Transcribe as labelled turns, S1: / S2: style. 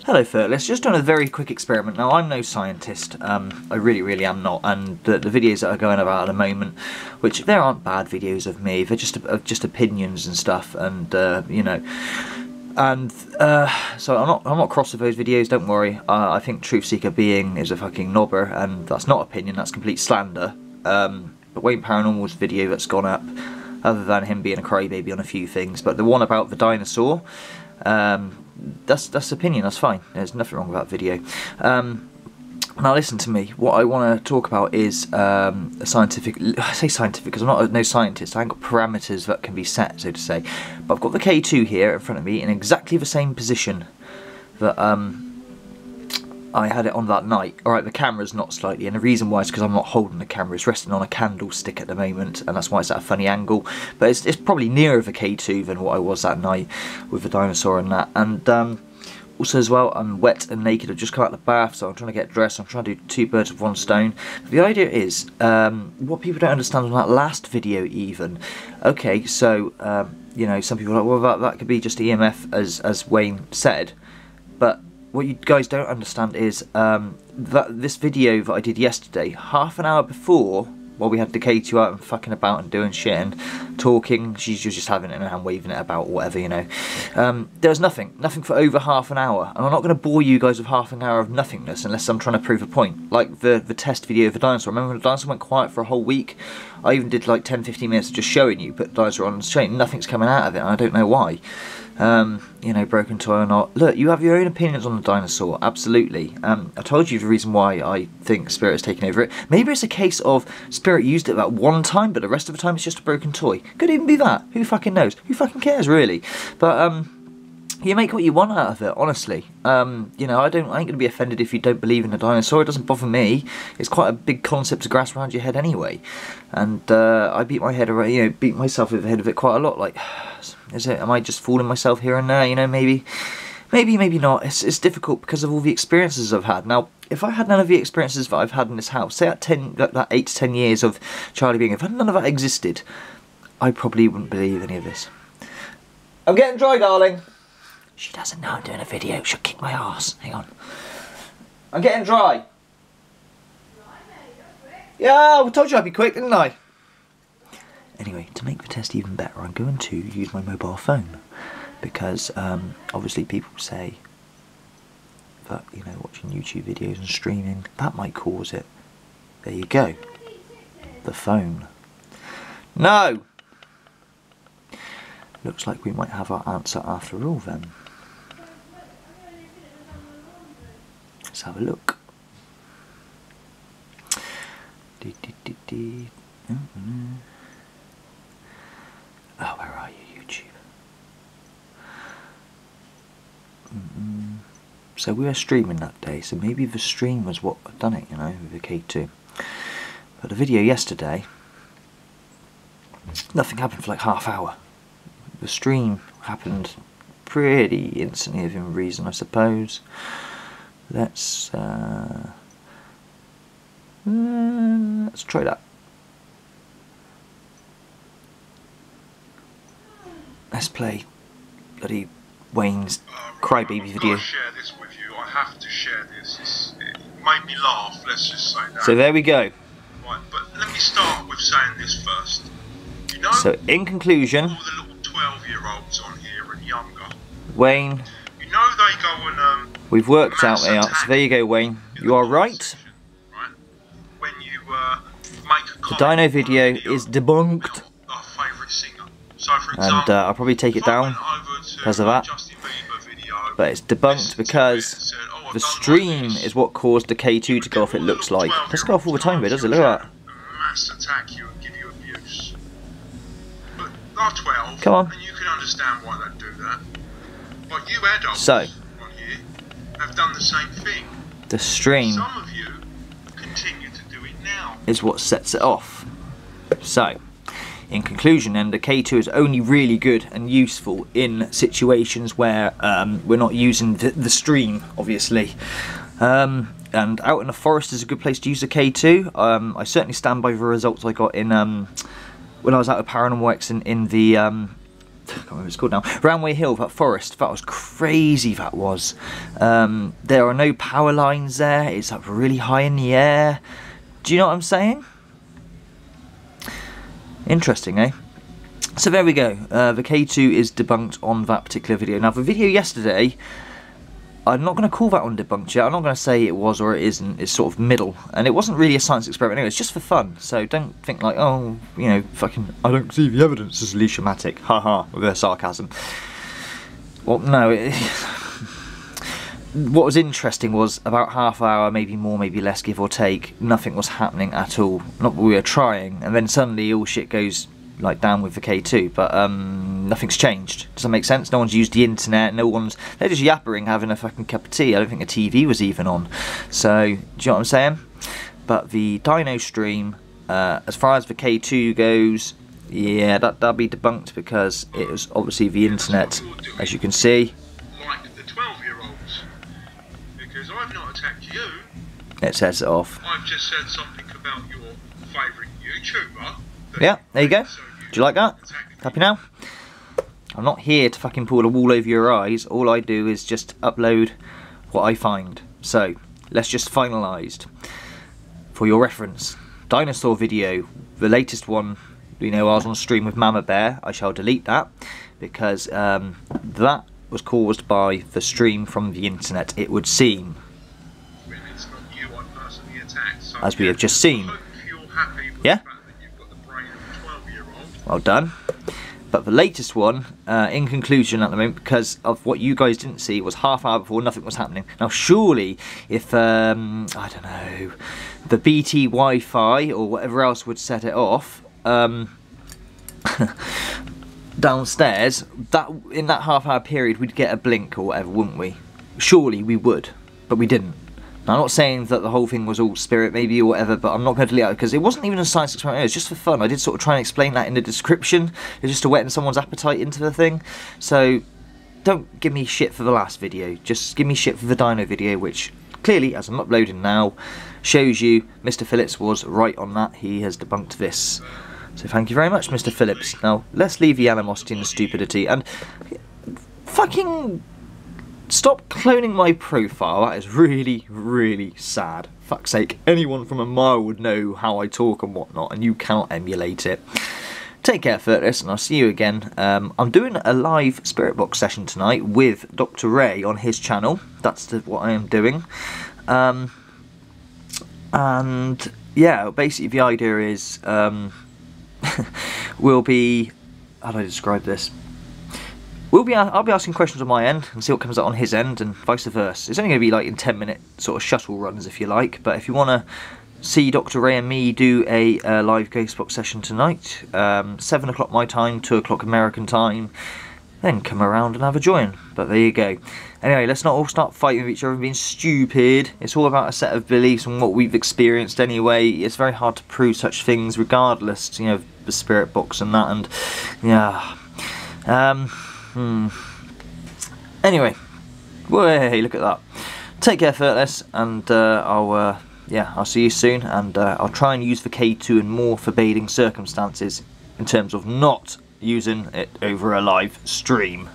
S1: Hello Fertless, just doing a very quick experiment. Now I'm no scientist, I really am not, and the videos that are going about at the moment, which there aren't bad videos of me, they're just opinions and stuff, and you know, and so I'm not cross with those videos, don't worry. I think Truth Seeker Being is a fucking knobber, and that's not opinion, that's complete slander. But Wayne Paranormal's video that's gone up, other than him being a crybaby on a few things, but the one about the dinosaur, that's opinion, that's fine, there's nothing wrong with that video. Now listen to me, what I want to talk about is a scientific, I say scientific because I'm not no scientist, I ain't got parameters that can be set, so to say, but I've got the K2 here in front of me in exactly the same position that I had it on that night. Alright, the camera's not slightly, and the reason why is because I'm not holding the camera, it's resting on a candlestick at the moment, and that's why it's at a funny angle, but it's probably nearer the K2 than what I was that night with the dinosaur and that. And also as well, I'm wet and naked, I've just come out of the bath, so I'm trying to get dressed, I'm trying to do two birds with one stone. But the idea is, what people don't understand on that last video even, okay, so, you know, some people are like, well that could be just EMF as Wayne said, but what you guys don't understand is that this video that I did yesterday, half an hour before, while we had the K2 out and fucking about and doing shit and talking, she's just having it in her hand, waving it about, whatever, you know. There was nothing for over half an hour, and I'm not going to bore you guys with half an hour of nothingness unless I'm trying to prove a point. Like the test video of the dinosaur. Remember when the dinosaur went quiet for a whole week? I even did like 10-15 minutes of just showing you, put the dinosaur on the screen, nothing's coming out of it, and I don't know why. You know, broken toy or not. Look, you have your own opinions on the dinosaur, absolutely. I told you the reason why I think Spirit has taken over it. Maybe it's a case of Spirit used it that one time, but the rest of the time it's just a broken toy. Could even be that. Who fucking knows? Who fucking cares, really? But, you make what you want out of it, honestly. You know, I ain't going to be offended if you don't believe in a dinosaur. It doesn't bother me. It's quite a big concept to grasp around your head anyway. And I beat my head around, you know, beat myself over the head of it quite a lot. Like, am I just fooling myself here and there? You know, maybe not. It's difficult because of all the experiences I've had. Now, if I had none of the experiences that I've had in this house, say that 8 to 10 years of Charlie being, if none of that existed, I probably wouldn't believe any of this. I'm getting dry, darling. She doesn't know I'm doing a video. She'll kick my ass. Hang on. I'm getting dry. Yeah, I told you I'd be quick, didn't I? Anyway, to make the test even better, I'm going to use my mobile phone. Because, obviously people say that, you know, watching YouTube videos and streaming, that might cause it. There you go. The phone. No! Looks like we might have our answer after all then. Let's have a look. Oh, where are you, YouTube? So we were streaming that day, so maybe the stream was what done it, you know, with the K2. But the video yesterday, nothing happened for like half hour. The stream happened pretty instantly within reason, I suppose. Let's try that. Let's play bloody Wayne's crybaby video.
S2: I've got to share this with you. I have to share this. It made me laugh. Let's just say that.
S1: So there we go.
S2: Right, but let me start with saying this first. You know,
S1: so in conclusion,
S2: all the little 12-year-olds on here and younger,
S1: Wayne,
S2: you know they go and
S1: we've worked out they are. So there you go, Wayne. You are right.
S2: Right? When you make a
S1: the dino video is debunked.
S2: Our favourite singer. So for example,
S1: and I'll probably take it down because of that. But it's debunked because the stream is what caused the K2 to go off, it looks like. It doesn't go off all the time, but does it? Look at that.
S2: Mass attack you and give you abuse. But they're 12,
S1: come on.
S2: And you can understand why they'd do that. But you adults
S1: on
S2: here have done the same thing.
S1: The stream
S2: Some of you continue to do it now.
S1: Is what sets it off. So, in conclusion then, the K2 is only really good and useful in situations where we're not using the stream, obviously. And out in the forest is a good place to use the K2. I certainly stand by the results I got in when I was out with Paranormal X in the can't remember what it's called now. Ramway Hill, that forest, that was crazy. That was. There are no power lines there. It's up really high in the air. Do you know what I'm saying? Interesting, eh? So there we go. The K2 is debunked on that particular video. Now, the video yesterday, I'm not going to call that one debunked yet. I'm not going to say it was or it isn't. It's sort of middle. And it wasn't really a science experiment anyway. It's just for fun. So don't think like, oh, you know, fucking, I don't see the evidence as Alicia-matic. Haha, with her sarcasm. Well, no. What was interesting was about half hour, maybe more, maybe less, give or take, nothing was happening at all. Not that we were trying. And then suddenly all shit goes like down with the K2, but nothing's changed. Does that make sense? No one's used the internet, they're just yappering, having a fucking cup of tea. I don't think a TV was even on. So, do you know what I'm saying? But the Dino stream, as far as the K2 goes, yeah, that'll be debunked because it was obviously the internet, as you can see.
S2: Like the 12-year-olds, because I've not attacked you.
S1: It sets it off.
S2: I've just said something about your favourite YouTuber.
S1: Yeah, there you go. Do you like that? Happy now? I'm not here to fucking pull a wool over your eyes. All I do is just upload what I find. So, let's just finalised. For your reference, dinosaur video, the latest one, you know, I was on stream with Mama Bear. I shall delete that because that was caused by the stream from the internet, it would seem.
S2: When it's not you I personally attacked, so
S1: as we have just seen.
S2: I hope you're happy with
S1: yeah?
S2: the fact that you've got the brain of a 12-year-old.
S1: Well done. But the latest one, in conclusion at the moment, because of what you guys didn't see, it was half hour before nothing was happening. Now surely, if, I don't know, the BT Wi-Fi or whatever else would set it off, downstairs, that in that half hour period we'd get a blink or whatever, wouldn't we? Surely we would, but we didn't. Now, I'm not saying that the whole thing was all spirit maybe or whatever, but I'm not going to delete it because it wasn't even a science experiment, it was just for fun. I did sort of try and explain that in the description, it's just to whet someone's appetite into the thing. So don't give me shit for the last video, just give me shit for the dino video, which clearly, as I'm uploading now, shows you Mr. Phillips was right on that. He has debunked this. So thank you very much, Mr. Phillips. Now, let's leave the animosity and the stupidity and fucking stop cloning my profile. That is really, really sad. Fuck's sake, anyone from a mile would know how I talk and whatnot, and you cannot emulate it. Take care, Fertus, and I'll see you again. I'm doing a live Spirit Box session tonight with Dr. Ray on his channel. That's what I am doing. And yeah, basically the idea is we'll be, how do I describe this? I'll be asking questions on my end and see what comes out on his end, and vice versa. It's only going to be like in 10-minute sort of shuttle runs, if you like. But if you want to see Dr. Ray and me do a live Ghostbox session tonight, 7 o'clock my time, 2 o'clock American time, then come around and have a join. But there you go. Anyway, let's not all start fighting with each other and being stupid. It's all about a set of beliefs and what we've experienced anyway. It's very hard to prove such things regardless, you know, the Spirit Box and that, and yeah. Anyway, hey, look at that. Take care, Fertless, and I'll see you soon, and I'll try and use the K2 in more forbidding circumstances in terms of not using it over a live stream.